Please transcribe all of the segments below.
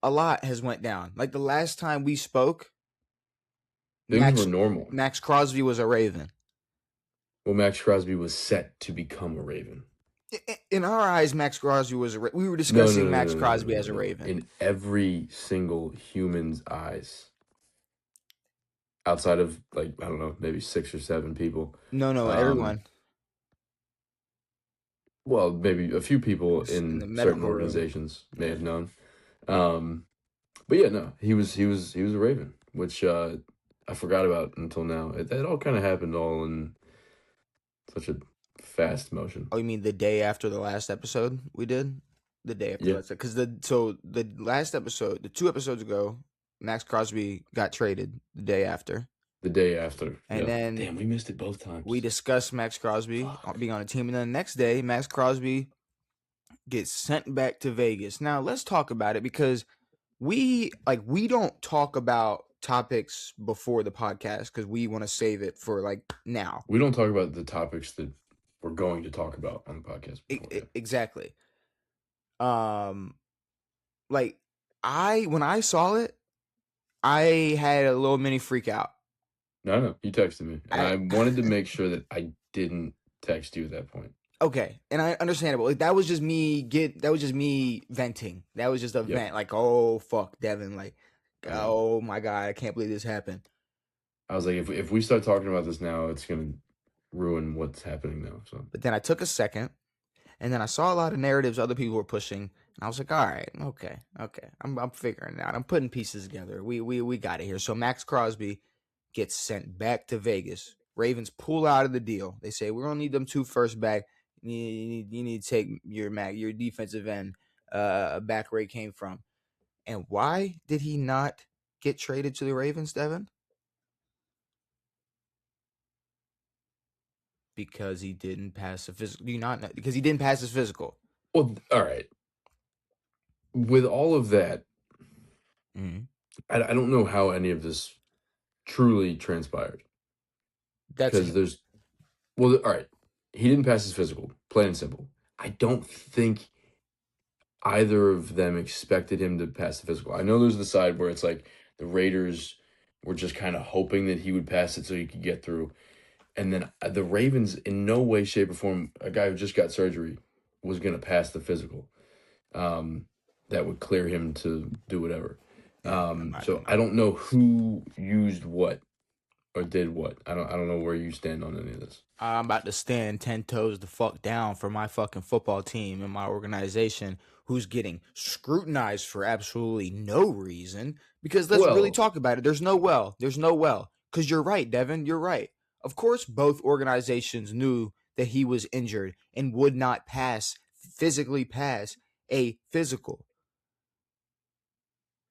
a lot has went down. Like the last time we spoke, Things were normal. Maxx Crosby was a Raven. Well, Maxx Crosby was set to become a Raven. In our eyes, Maxx Crosby was a Raven. We were No, discussing Maxx Crosby as a no. Raven. In every single human's eyes, outside of like I don't know, maybe 6 or 7 people. No, everyone. Well, maybe a few people In the in certain medical room. organizations may have known. But yeah, no, he was a Raven, which I forgot about until now. It all kind of happened all in such a fast motion. Oh, you mean the day after the last episode we did? The day after Yeah. that, because the last episode, the 2 episodes ago, Maxx Crosby got traded the day after. The day after, and then damn, we missed it both times. We discussed Maxx Crosby being on a team, and then the next day, Maxx Crosby gets sent back to Vegas. Now let's talk about it because we don't talk about topics before the podcast because we want to save it for like now. We don't talk about the topics that we're going to talk about on the podcast before, exactly. Like when I saw it, I had a little mini freak out. No, you texted me, and I wanted to make sure that I didn't text you at that point. Okay, and I understandable. Like that was just me venting. That was just a vent. Like, oh fuck, Devan. Like, oh my god, I can't believe this happened. I was like, if we start talking about this now, it's gonna ruin what's happening now. So, but then I took a second, and then I saw a lot of narratives other people were pushing, and I was like, all right, okay, I'm figuring it out. I'm putting pieces together. We got it here. So Maxx Crosby gets sent back to Vegas. Ravens pull out of the deal. They say we're gonna need them 2 first back. You need to take your defensive end back where he came from. And why did he not get traded to the Ravens, Devan? Because he didn't pass the physical. Do you not know? Because he didn't pass his physical. Well, all right. With all of that, I don't know how any of this truly transpired. Because all right. He didn't pass his physical, plain and simple. I don't think either of them expected him to pass the physical. I know there's the side where it's like the Raiders were just kind of hoping that he would pass it so he could get through. And then the Ravens, in no way, shape, or form, a guy who just got surgery was going to pass the physical. That would clear him to do whatever. So I don't know who used what or did what. I don't know where you stand on any of this. I'm about to stand 10 toes the fuck down for my fucking football team and my organization who's getting scrutinized for absolutely no reason. Because let's really talk about it. There's no well. Because you're right, Devan. You're right. Of course, both organizations knew that he was injured and would not physically pass a physical.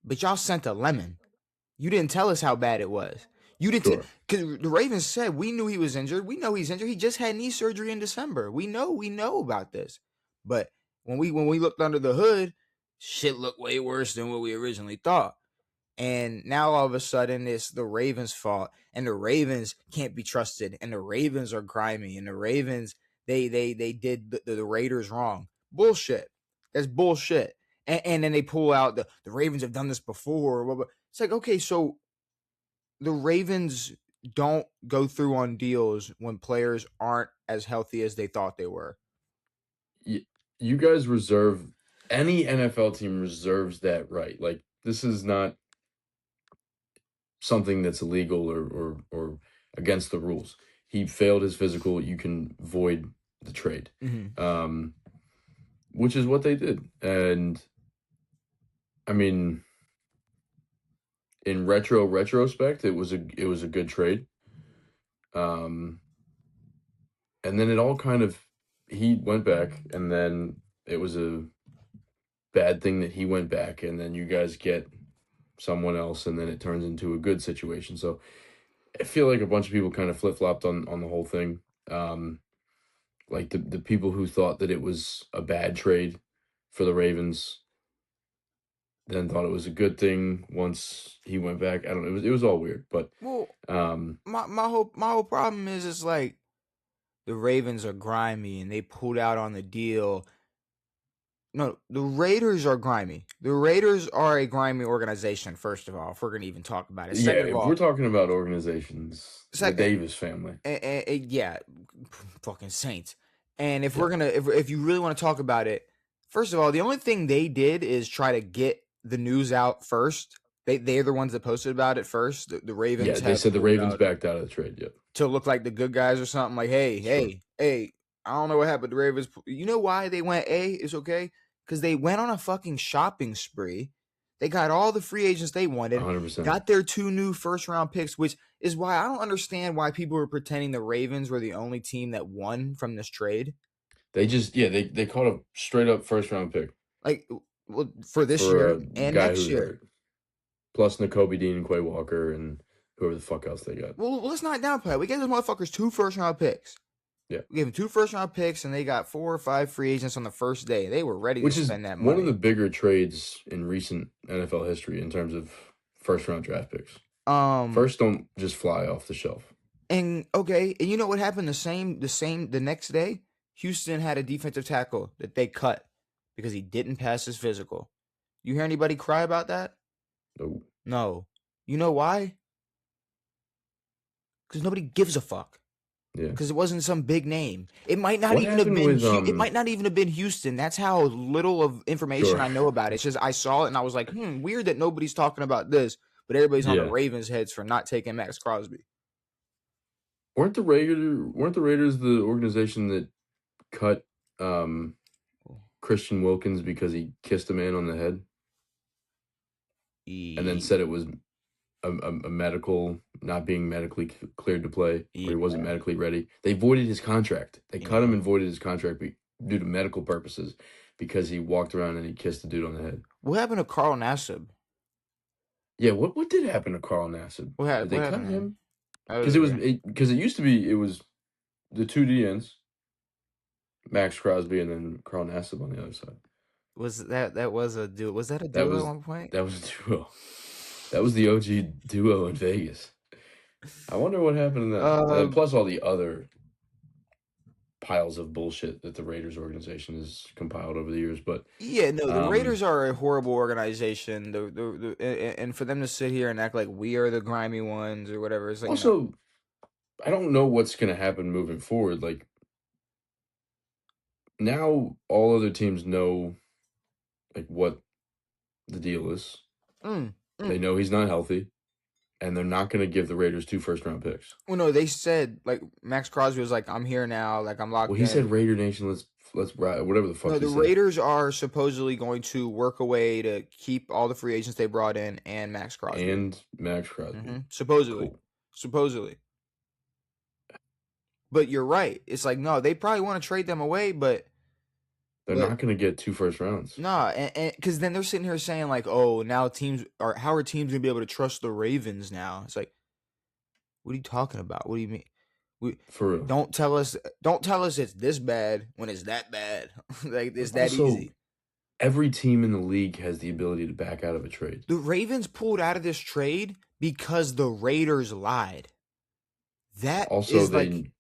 But y'all sent a lemon. You didn't tell us how bad it was. You didn't, because the Ravens said we knew he was injured. We know he's injured. He just had knee surgery in December. We know about this. But when we looked under the hood, shit looked way worse than what we originally thought. And now all of a sudden it's the Ravens' fault, and the Ravens can't be trusted, and the Ravens are grimy, and the Ravens they did the Raiders wrong. Bullshit. That's bullshit. And then they pull out the Ravens have done this before. It's like, okay, so the Ravens don't go through on deals when players aren't as healthy as they thought they were. You guys any NFL team reserves that right. Like, this is not something that's illegal or against the rules. He failed his physical. You can void the trade, which is what they did. And I mean, in retrospect, it was a good trade. And then it all kind of, he went back, and then it was a bad thing that he went back, and then you guys get someone else, and then it turns into a good situation. So I feel like a bunch of people kind of flip-flopped on the whole thing. Like the people who thought that it was a bad trade for the Ravens then thought it was a good thing once he went back. I don't know. It was all weird, but my whole problem is it's like the Ravens are grimy and they pulled out on the deal No, the Raiders are grimy. The Raiders are a grimy organization, first of all, if we're going to even talk about it. Yeah, Second of if all, we're talking about organizations, the Davis family. Yeah, fucking Saints. And if we're going to, if you really want to talk about it, first of all, the only thing they did is try to get the news out first. They're the ones that posted about it first. The Ravens. Yeah, they said the Ravens backed out of the trade. Yep. To look like the good guys or something. Like, hey, I don't know what happened. The Ravens. You know why they went A? It's okay because they went on a fucking shopping spree. They got all the free agents they wanted. 100%. Got their 2 new first-round picks, which is why I don't understand why people were pretending the Ravens were the only team that won from this trade. They just they caught a straight-up first-round pick. Like, well, for this year and next year. Hurt. Plus Nakobe Dean and Quay Walker and whoever the fuck else they got. Well, let's not downplay it. We gave those motherfuckers 2 first-round picks. Yeah. We gave them 2 first-round picks, and they got 4 or 5 free agents on the first day. They were ready to spend that money. One of the bigger trades in recent NFL history in terms of first-round draft picks. First, don't just fly off the shelf. And okay, and you know what happened? The next day, Houston had a defensive tackle that they cut because he didn't pass his physical. You hear anybody cry about that? No. You know why? Because nobody gives a fuck. Yeah. Because it wasn't some big name. It might not even have been. It might not even have been Houston. That's how little of information I know about it. It's just I saw it and I was like, weird that nobody's talking about this, but everybody's on the Ravens' heads for not taking Maxx Crosby. Weren't the Raiders the organization that cut Christian Wilkins because he kissed a man on the head, and then said it was a medical, not being medically cleared to play, or he wasn't medically ready? They voided his contract. They cut him and voided his contract due to medical purposes because he walked around and he kissed the dude on the head. What happened to Carl Nassib? Yeah, what did happen to Carl Nassib? What happened? Did they cut him? Because it used to be the 2 DNs, Maxx Crosby and then Carl Nassib on the other side. Was a duo? Was that a duo at one point? That was a duo. That was the OG duo in Vegas. I wonder what happened to that. Plus all the other piles of bullshit that the Raiders organization has compiled over the years. But yeah, no, the Raiders are a horrible organization. And for them to sit here and act like we are the grimy ones or whatever, it's like also, I don't know what's going to happen moving forward. Like now, all other teams know like what the deal is. They know he's not healthy, and they're not going to give the Raiders 2 first-round picks. Well, no, they said like Maxx Crosby was like, "I'm here now, like I'm locked." Well, he said, "Raider Nation, let's ride," whatever the fuck. No, the Raiders are supposedly going to work a way to keep all the free agents they brought in and Maxx Crosby. Supposedly. But you're right. It's like no, they probably want to trade them away, but. They're not going to get 2 first rounds. Nah, and because then they're sitting here saying like, "Oh, now how are teams gonna be able to trust the Ravens now?" It's like, what are you talking about? What do you mean? For real. Don't tell us it's this bad when it's that bad. Like it's that easy. Every team in the league has the ability to back out of a trade. The Ravens pulled out of this trade because the Raiders lied. That also is they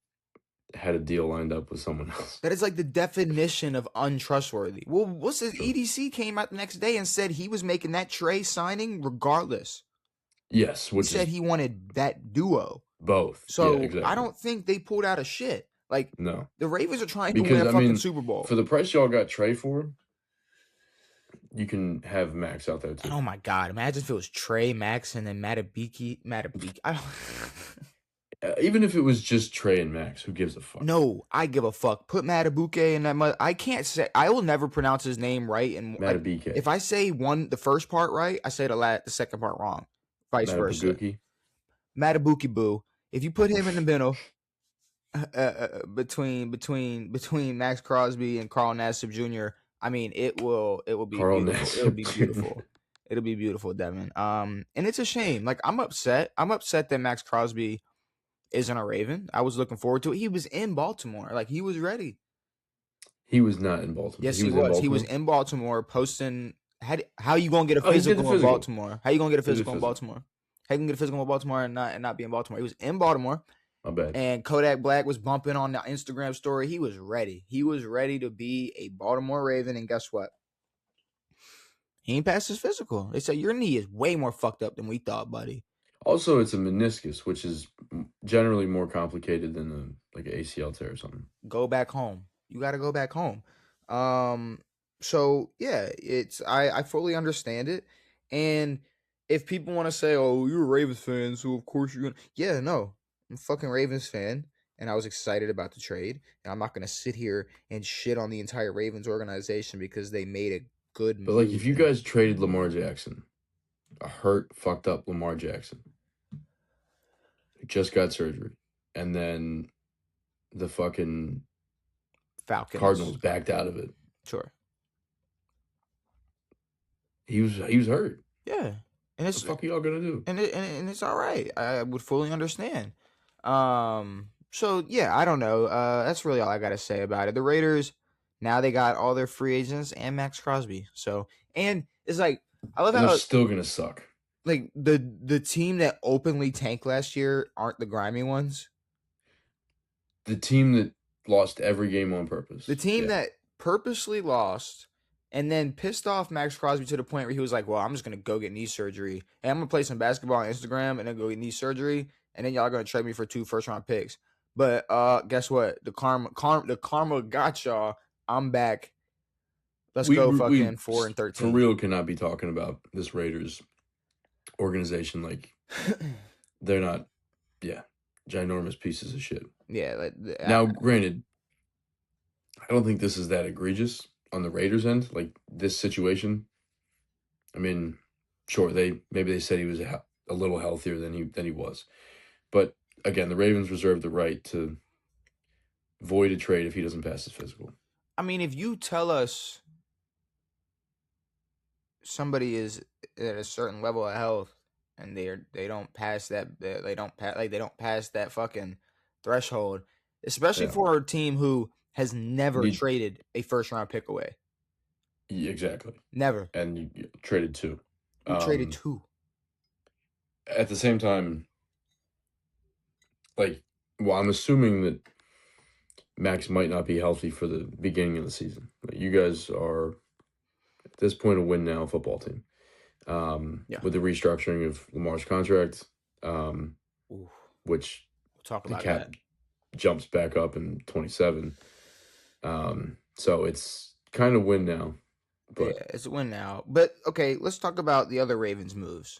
had a deal lined up with someone else. That is like the definition of untrustworthy. Well, what's his EDC came out the next day and said he was making that Trey signing regardless. Yes, he said he wanted that duo. Both. So yeah, exactly. I don't think they pulled out of shit. Like no, the Ravens are trying to win a fucking Super Bowl. For the price y'all got Trey for, you can have Maxx out there too. Oh my God! Imagine if it was Trey, Maxx, and then Matabiki. Even if it was just Trey and Maxx, who gives a fuck? No, I give a fuck. Put Matabike in that. I can't say. I will never pronounce his name right. And Matabike. If I say the first part right, I say the second part wrong. Vice versa. Matabuki Boo. If you put him in the middle, between Maxx Crosby and Carl Nassib Jr., I mean, it will be Carl beautiful. Nassib It'll be beautiful. It'll be beautiful, Devin. And it's a shame. Like I'm upset. I'm upset that Maxx Crosby isn't a Raven. I was looking forward to it. He was in Baltimore. Like he was ready. He was not in Baltimore. Yes, he was. He was in Baltimore posting. How you gonna get a physical in Baltimore? How you gonna get a physical in Baltimore? How you gonna get a physical in Baltimore and not be in Baltimore? He was in Baltimore. My bad. And Kodak Black was bumping on the Instagram story. He was ready. He was ready to be a Baltimore Raven. And guess what? He ain't passed his physical. They said your knee is way more fucked up than we thought, buddy. Also, it's a meniscus, which is generally more complicated than like an ACL tear or something. Go back home. You got to go back home. So yeah, I fully understand it. And if people want to say, "Oh, you're a Ravens fan, so of course you're gonna," yeah, no, I'm a fucking Ravens fan, and I was excited about the trade. And I'm not gonna sit here and shit on the entire Ravens organization because they made a good move. But like, if you guys traded Lamar Jackson, a hurt, fucked up Lamar Jackson, who just got surgery, and then the fucking Falcons Cardinals backed out of it. Sure. He was hurt. Yeah. And it's what the fuck are y'all gonna do? And it's all right. I would fully understand. So yeah, I don't know. That's really all I gotta say about it. The Raiders, now they got all their free agents and Maxx Crosby. So, and it's like, I love how they're still gonna suck. Like the team that openly tanked last year aren't the grimy ones. The team that lost every game on purpose. The team that purposely lost and then pissed off Maxx Crosby to the point where he was like, well, I'm just going to go get knee surgery. And I'm going to play some basketball on Instagram and then go get knee surgery. And then y'all are going to trade me for 2 first-round picks. But guess what? The karma got y'all. I'm back. Let's go fucking 4-13. For real cannot be talking about this Raiders organization like they're not, ginormous pieces of shit. Yeah. Now, granted, I don't think this is that egregious on the Raiders' end, like this situation. I mean, sure, maybe they said he was a little healthier than he was, but again, the Ravens reserve the right to void a trade if he doesn't pass his physical. I mean, if you tell us somebody is at a certain level of health and they don't pass that fucking threshold, especially for a team who has never traded a first-round pick away. Yeah, exactly. Never. And you traded 2. You traded 2. At the same time, I'm assuming that Max might not be healthy for the beginning of the season. You guys are, at this point, a win-now football team. With the restructuring of Lamar's contract, which we'll talk about the cap jumps back up in 27. So it's kind of win now. But yeah, it's a win now. But okay, let's talk about the other Ravens moves.